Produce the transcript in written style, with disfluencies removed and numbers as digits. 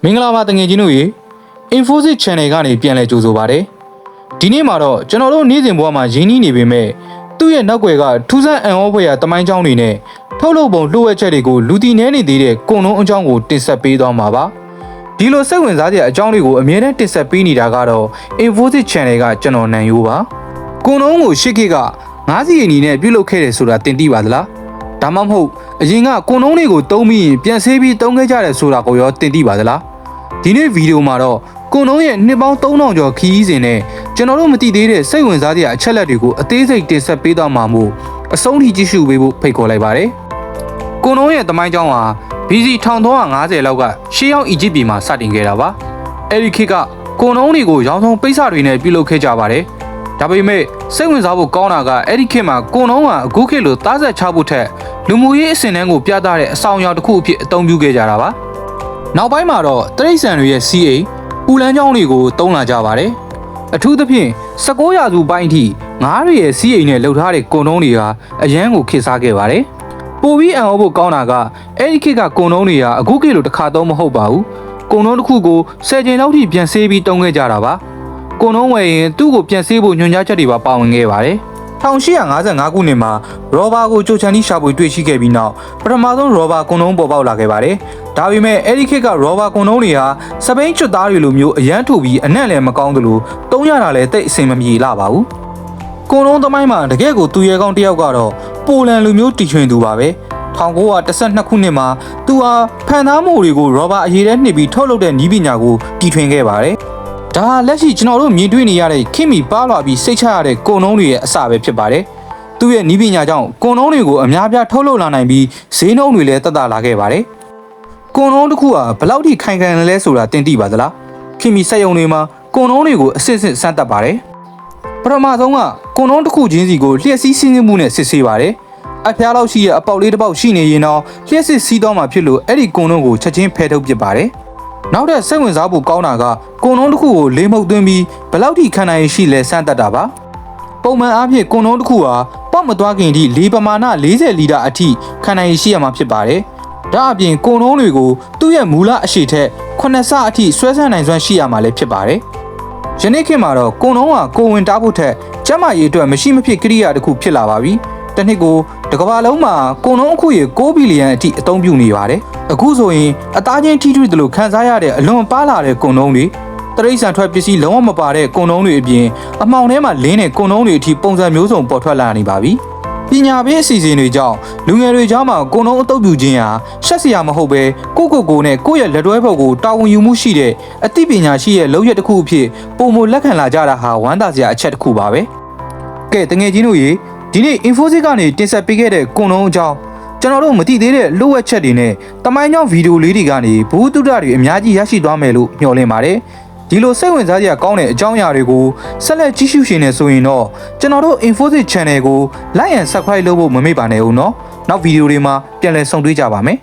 မင်္ဂလာပါတငယ်ချင်းတို့ရေ Infosys Channel ကနေပြန်လည်ကြိုဆိုပါရစေဒီနေ့မှာတော့ကျွန်တော်တို့နေ့စဉ်ဘဝမှာရင်းနှီးနေပေမဲ့သူ့ရဲ့နောက်ွယ်ကထူးဆန်းအံ့ဩဖွယ်ရာတမိုင်းကြောင်းတွေနဲ့ထုတ်လုပ်ပုံလှုပ်ဝက်ချက်တွေကိုလူတီနဲနေသေးတဲ့ကုံလုံးအကြောင်းကိုတင်ဆက်ပေးသွားမှာပါဒီလိုစိတ်ဝင်စားစရာအကြောင်းတွေကိုအမြဲတမ်းတင်ဆက်ပေးနေတာကတော့ Infosys Channel ကကျွန်တော်နန်ရိုးပါကုံလုံးကိုရှစ်ခေတ်က9စီအနီနဲ့ပြုလုပ်ခဲ့တယ်ဆိုတာတင်သိပါသလားဒါမှမဟုတ်အရင်ကကုံလုံးတွေကိုတုံးပြီးရင်ပြန်ဆေးပြီးတုံးခဲ့ကြတယ်ဆိုတာကိုရောတင်သိပါသလားဒီနေ့ဗီဒီယိုမှာတော့ကုံလုံးရဲ့နှစ်ပေါင်း3000ကျော်ခီးစဉ်နဲ့ကျွန်တော်တို့မသိသေးတဲ့စိတ်ဝင်စားစရာအချက်လက်တွေကိုအသေးစိတ်တင်ဆက်ပေးသွားမှာမို့အဆုံးထိကြည့်ရှုပေးဖို့ဖိတ်ခေါ်လိုက်ပါတယ်ကုံလုံးရဲ့သမိုင်းကြောင်းဟာ BC 1350လောက်ကရှေးရောက်အီဂျစ်ပြည်မှာစတင်ခဲ့တာပါအဲ့ဒီခေတ်ကကုံလုံးတွေကိုရောင်းဆုံးပိတ်စတွေနဲ့ပြုလုပ်ခဲ့ကြပါတယ်ဒါပေမဲ့စိတ်ဝင်စားဖို့ကောင်းတာကအဲ့ဒီခေတ်မှာကုံလုံးကအခုခေတ်လိုသားဆက်ချဖို့ထက်လူမှုရေးအဆင့်တန်းကိုပြသတဲ့အဆောင်အယောင်တစ်ခုအဖြစ်အသုံးပြုခဲ့ကြတာပါနောက်ပိုင်းမှာတော့တရိတ်ဆန်တွေရဲ့စီးအိမ်ပူလန်းချောင်းတွေကိုသုံးလာကြပါတယ်အထူးသဖြင့်19ရာစုပိုင်းအထိငါးတွေရဲ့စီးအိမ်နဲ့လှုပ်ထားတဲ့ကုံလုံးတွေဟာအရန်ကိုခေတ်စားခဲ့ပါတယ်ပိုပြီးအံ့ဩဖို့ကောင်းတာကအဲ့ဒီခေတ်ကကုံလုံးတွေဟာအခုခေတ်လိုတစ်ခါသုံးမဟုတ်ပါဘူးကုံလုံးတစ်ခုကို10ကျင်းလောက်ထိပြန်ဆေးပြီးတုံးခဲ့ကြတာပါကုံလုံးဝယ်ရင်သူ့ကိုပြန်ဆေးဖို့ညွှန်ကြားချက်တွေပါဝင်ခဲ့ပါတယ်1855ခုနှစ်မှာရောဘာကိုကြိုချန်တီရှာဖွေတွေ့ရှိခဲ့ပြီးနောက်ပထမဆုံးရောဘာကုံလုံးပေါ်ပေါက်လာခဲ့ပါတယ်။ဒါပေမဲ့အဲ့ဒီခေတ်ကရောဘာကုံလုံးတွေဟာစပိန်ကျွတ်သားတွေလိုမျိုးအရန်ထုတ်ပြီးအနံ့လည်းမကောင်းသလိုတုံးရတာလည်းတိတ်အဆင်မပြေလာပါဘူး။ကုံလုံးသမိုင်းမှာတကယ့်ကိုသူရဲကောင်းတစ်ယောက်ကတော့ပိုလန်လူမျိုးတီထွင်သူပါပဲ။1912ခုနှစ်မှာသူဟာဖန်သားမိုးတွေကိုရောဘာအရေးထဲနှစ်ပြီးထုတ်လုပ်တဲ့နည်းပညာကိုတီထွင်ခဲ့ပါတယ်။ဒါဟာလက်ရှိကျွန်တော်တို့မြင်တွေ့နေရတဲ့ခင်မီပါလာပြီးစိတ်ချရတဲ့ကုံလုံးတွေရဲ့အစပဲဖြစ်ပါတယ်။သူ့ရဲ့နည်းပညာကြောင့်ကုံလုံးတွေကိုအများပြားထုတ်လုပ်လာနိုင်ပြီးဈေးနှုန်းတွေလည်းတက်တာလာခဲ့ပါတယ်။ကုံလုံးတစ်ခုဟာဘယ်လောက်ထိခိုင်ခံလဲဆိုတာတင်သိပါသလား။ခင်မီစက်ရုံတွေမှာကုံလုံးတွေကိုအစစ်စစ်စမ်းသပ်ပါတယ်။ပထမဆုံးကကုံလုံးတစ်ခုချင်းစီကိုလျှက်စီးစင်းမှုနဲ့စစ်ဆေးပါတယ်။အဖျားလောက်ရှိတဲ့အပေါက်လေးတစ်ပေါက်ရှိနေရင်တော့လျှက်စစ်စီးသွားမှာဖြစ်လို့အဲ့ဒီကုံလုံးကိုချက်ချင်းဖယ်ထုတ်ပစ်ပါတယ်။နောက်ထပ်စိတ်ဝင်စားဖို့ကောင်းတာကကုံလုံးတစ်ခုကိုလေးမှုတ်သွင်းပြီးဘယ်လောက်ထိခံနိုင်ရှိလဲစမ်းသပ်တာပါပုံမှန်အားဖြင့်ကုံလုံးတစ်ခုဟာပေါက်မသွားခင်ထိလေပမာဏ40လီတာအထိခံနိုင်ရှိရမှာဖြစ်ပါတယ်ဒါအပြင်ကုံလုံးတွေကိုသူ့ရဲ့မူလအရှိထက်9ဆအထိဆွဲဆန့်နိုင်စွမ်းရှိရမှာလည်းဖြစ်ပါတယ်ယနေ့ခေတ်မှာတော့ကုံလုံးဟာကိုဝင်တားဖို့ထက်ကျန်းမာရေးအတွက်မရှိမဖြစ်ကိရိယာတစ်ခုဖြစ်လာပါပြီတစ်နှစ်ကိုတစ်ကမ္ဘာလုံးမှာကုံလုံးအခုရေ6ဘီလီယံအထိအသုံးပြုနေပါတယ်အခုဆိုရင်အသားချင်းထိထွေးတယ်လို့ခန်းစားရတဲ့အလွန်ပါလာတဲ့ကုံလုံးတွေတရိတ်ဆန်ထွက်ပစ္စည်းလုံးဝမပါတဲ့ကုံလုံးတွေအပြင်အမှောင်ထဲမှာလင်းတဲ့ကုံလုံးတွေအထိပုံစံမျိုးစုံပေါ်ထွက်လာနေပါပြီပညာပေးအစီအစဉ်တွေကြောင့်လူငယ်တွေကြားမှာကုံလုံးအသုံးပြုခြင်းဟာရှက်စရာမဟုတ်ပဲကိုနဲ့ကိုယ့်ရဲ့လက်တွဲဘုတ်ကိုတာဝန်ယူမှုရှိတဲ့အသိပညာရှိရဲ့လုပ်ရက်တစ်ခုအဖြစ်ပုံမလက်ခံလာကြတာဟာဝမ်းသာစရာအချက်တစ်ခုပါပဲကဲတငယ်ချင်းတို့ရေဒီနေ့ Infosys ကနေတင်ဆက်ပေးခဲ့တဲ့ကုံလုံးအကြောင်းကျွန်တော်တို့မသိသေးတဲ့လှုပ်ဝက်ချက်တွေနဲ့တမိုင်းကြောင်းဗီဒီယိုလေးတွေကနေဘူတုဒ္ဒတွေအများကြီးရရှိသွားမယ်လို့မျှော်လင့်ပါတယ်ဒီလိုစိတ်ဝင်စားစရာကောင်းတဲ့အကြောင်းအရာတွေကိုဆက်လက်ကြည့်ရှုရှင်နေဆိုရင်တော့ကျွန်တော်တို့ Infosys Channel ကို Like and Subscribe လုပ်ဖို့မမေ့ပါနဲ့ဦးเนาะနောက်ဗီဒီယိုတွေမှာပြန်လည်ဆုံတွေ့ကြပါမယ်